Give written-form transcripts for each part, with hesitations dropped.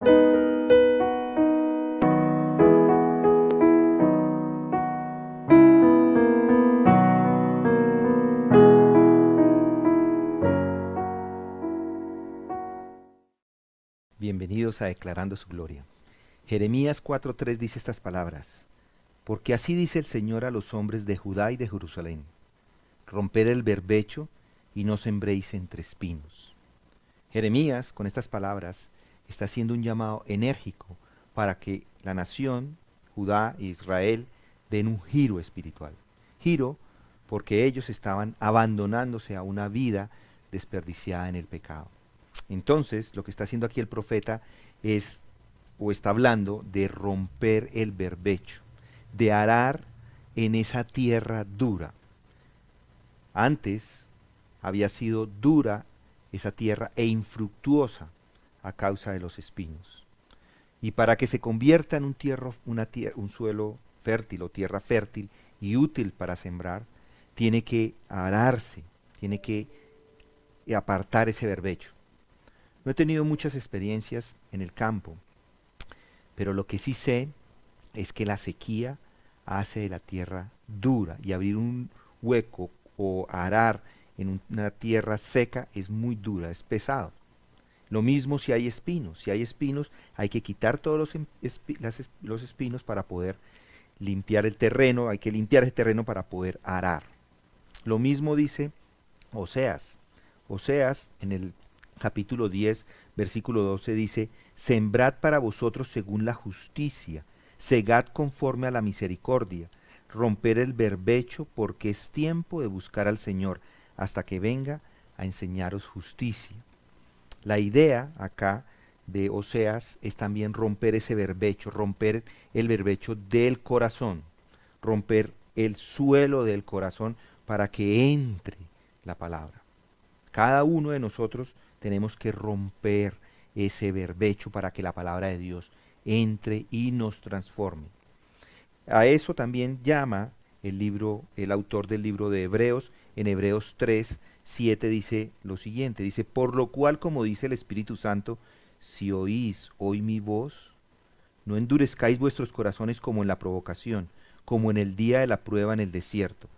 Bienvenidos a Declarando su Gloria. Jeremías 4:3 dice estas palabras: Porque así dice el Señor a los hombres de Judá y de Jerusalén: romped el berbecho y no sembréis entre espinos. Jeremías, con estas palabras, está haciendo un llamado enérgico para que la nación, Judá e Israel, den un giro espiritual. Giro porque ellos estaban abandonándose a una vida desperdiciada en el pecado. Entonces, lo que está haciendo aquí el profeta es, o está hablando de romper el berbecho, de arar en esa tierra dura. Antes había sido dura esa tierra e infructuosa a causa de los espinos. Y para que se convierta en un suelo fértil o tierra fértil y útil para sembrar, tiene que ararse, tiene que apartar ese berbecho. No he tenido muchas experiencias en el campo, pero lo que sí sé es que la sequía hace de la tierra dura, y abrir un hueco o arar en una tierra seca es muy dura, es pesado. Lo mismo si hay espinos. Si hay espinos, hay que quitar todos los espinos para poder limpiar el terreno, hay que limpiar ese terreno para poder arar. Lo mismo dice Oseas. Oseas en el capítulo 10, versículo 12 dice: Sembrad para vosotros según la justicia, segad conforme a la misericordia, romper el berbecho, porque es tiempo de buscar al Señor, hasta que venga a enseñaros justicia. La idea acá de Oseas es también romper ese berbecho, romper el berbecho del corazón, romper el suelo del corazón para que entre la palabra. Cada uno de nosotros tenemos que romper ese berbecho para que la palabra de Dios entre y nos transforme. A eso también llama el autor del libro de Hebreos. En Hebreos 3:7 dice lo siguiente, dice: por lo cual, como dice el Espíritu Santo, si oís hoy mi voz, no endurezcáis vuestros corazones como en la provocación, como en el día de la prueba en el desierto,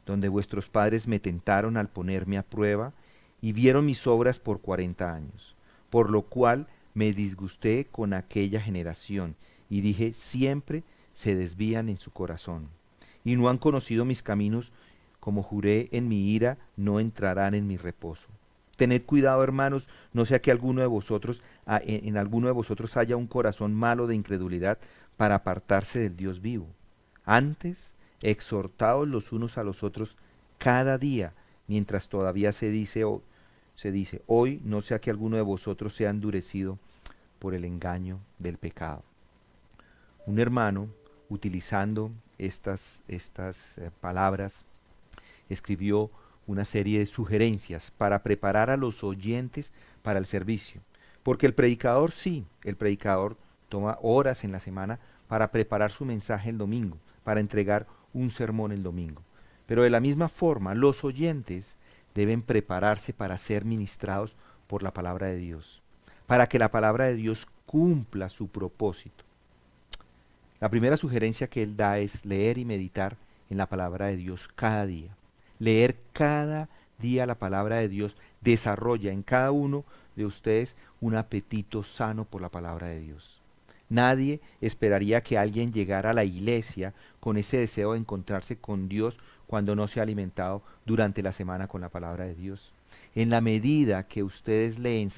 donde vuestros padres me tentaron al ponerme a prueba, y vieron mis obras por 40 años. Por lo cual me disgusté con aquella generación, y dije: siempre se desvían en su corazón, y no han conocido mis caminos, como juré en mi ira, no entrarán en mi reposo. Tened cuidado, hermanos, no sea que en alguno de vosotros haya un corazón malo de incredulidad para apartarse del Dios vivo. Antes, exhortaos los unos a los otros cada día, mientras todavía se dice hoy, no sea que alguno de vosotros sea endurecido por el engaño del pecado. Un hermano, utilizando estas palabras, escribió una serie de sugerencias para preparar a los oyentes para el servicio. Porque el predicador toma horas en la semana para preparar su mensaje el domingo, para entregar un sermón el domingo. Pero de la misma forma, los oyentes deben prepararse para ser ministrados por la palabra de Dios, para que la palabra de Dios cumpla su propósito. La primera sugerencia que él da es leer y meditar en la palabra de Dios cada día. Leer cada día la palabra de Dios desarrolla en cada uno de ustedes un apetito sano por la palabra de Dios. Nadie esperaría que alguien llegara a la iglesia con ese deseo de encontrarse con Dios cuando no se ha alimentado durante la semana con la palabra de Dios. En la medida que ustedes leen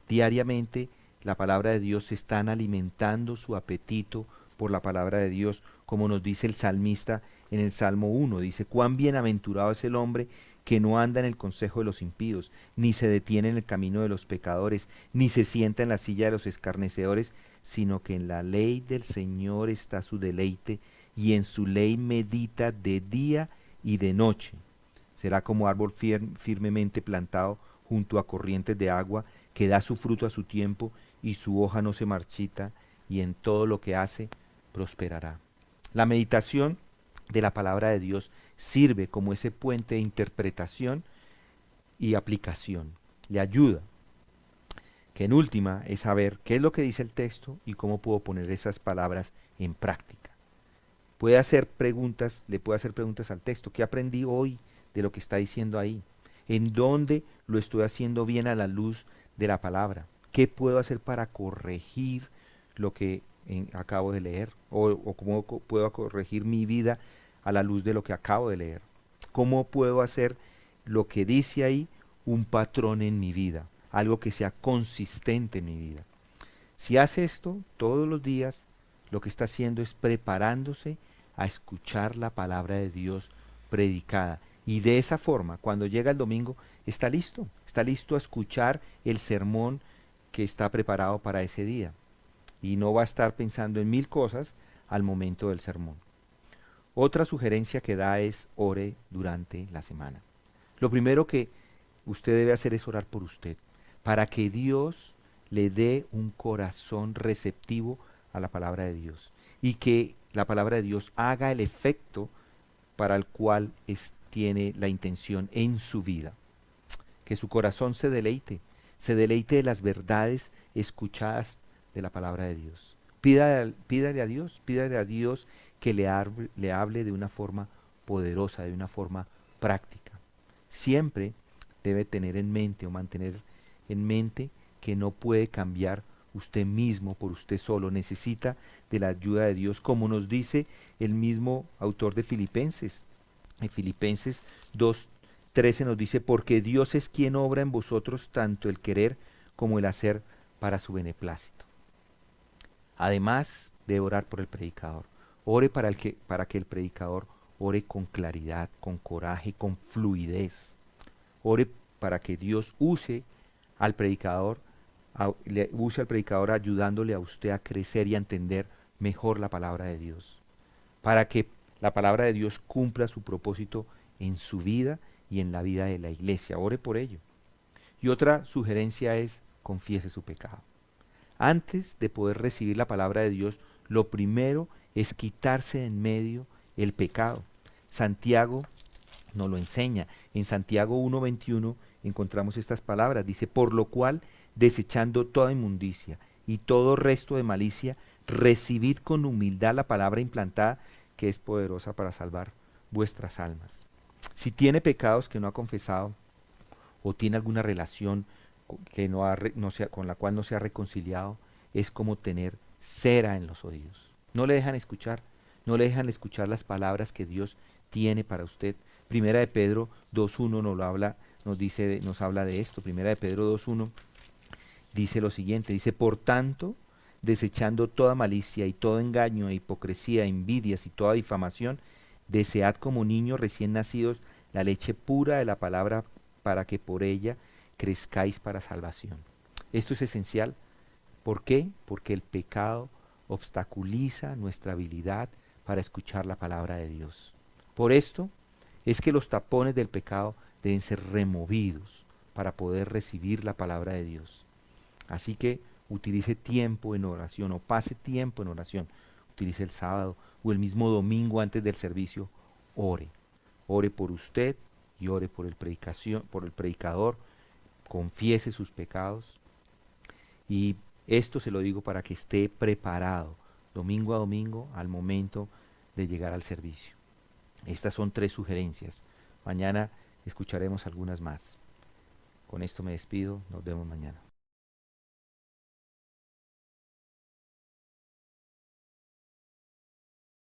diariamente la palabra de Dios, están alimentando su apetito por la palabra de Dios, como nos dice el salmista en el Salmo 1. Dice: cuán bienaventurado es el hombre que no anda en el consejo de los impíos, ni se detiene en el camino de los pecadores, ni se sienta en la silla de los escarnecedores, sino que en la ley del Señor está su deleite, y en su ley medita de día y de noche. Será como árbol firmemente plantado junto a corrientes de agua, que da su fruto a su tiempo, y su hoja no se marchita, y en todo lo que hace prosperará. La meditación de la palabra de Dios sirve como ese puente de interpretación y aplicación. Le ayuda. que en última es saber qué es lo que dice el texto y cómo puedo poner esas palabras en práctica. Puede hacer preguntas, le puedo hacer preguntas al texto. ¿Qué aprendí hoy de lo que está diciendo ahí? ¿En dónde lo estoy haciendo bien a la luz de la palabra? ¿Qué puedo hacer para corregir lo que acabo de leer? ¿O cómo puedo corregir mi vida a la luz de lo que acabo de leer? ¿Cómo puedo hacer lo que dice ahí un patrón en mi vida? Algo que sea consistente en mi vida. Si hace esto todos los días, lo que está haciendo es preparándose a escuchar la palabra de Dios predicada. Y de esa forma, cuando llega el domingo, está listo a escuchar el sermón que está preparado para ese día. Y no va a estar pensando en mil cosas al momento del sermón. Otra sugerencia que da es ore durante la semana. Lo primero que usted debe hacer es orar por usted, para que Dios le dé un corazón receptivo a la palabra de Dios y que la palabra de Dios haga el efecto para el cual tiene la intención en su vida. Que su corazón se deleite de las verdades escuchadas de la palabra de Dios. Pídale a Dios que le hable de una forma poderosa, de una forma práctica. Siempre debe tener en mente o mantener en mente que no puede cambiar usted mismo por usted solo, necesita de la ayuda de Dios, como nos dice el mismo autor de Filipenses. En Filipenses 2:13 nos dice, porque Dios es quien obra en vosotros tanto el querer como el hacer para su beneplácito. Además de orar por el predicador, ore para que el predicador ore con claridad, con coraje, con fluidez. Ore para que Dios use al predicador, use al predicador ayudándole a usted a crecer y a entender mejor la palabra de Dios. Para que la palabra de Dios cumpla su propósito en su vida y en la vida de la iglesia. Ore por ello. Y otra sugerencia es confiese su pecado. Antes de poder recibir la palabra de Dios, lo primero es quitarse de en medio el pecado. Santiago nos lo enseña. En Santiago 1:21 encontramos estas palabras. Dice, por lo cual, desechando toda inmundicia y todo resto de malicia, recibid con humildad la palabra implantada que es poderosa para salvar vuestras almas. Si tiene pecados que no ha confesado o tiene alguna relación que con la cual no se ha reconciliado, es como tener cera en los oídos. No le dejan escuchar, no le dejan escuchar las palabras que Dios tiene para usted. Primera de Pedro 2:1 nos habla de esto. Primera de Pedro 2:1 dice lo siguiente, dice, por tanto, desechando toda malicia y todo engaño e hipocresía, envidias y toda difamación, desead como niños recién nacidos la leche pura de la palabra para que por ella crezcáis para salvación. Esto es esencial. ¿Por qué? Porque el pecado obstaculiza nuestra habilidad para escuchar la palabra de Dios. Por esto es que los tapones del pecado deben ser removidos para poder recibir la palabra de Dios. Así que utilice tiempo en oración o pase tiempo en oración. Utilice el sábado o el mismo domingo antes del servicio. Ore. Ore por usted y ore por el predicador. Confiese sus pecados. Y esto se lo digo para que esté preparado domingo a domingo al momento de llegar al servicio. Estas son 3 sugerencias. Mañana escucharemos algunas más. Con esto me despido. Nos vemos mañana.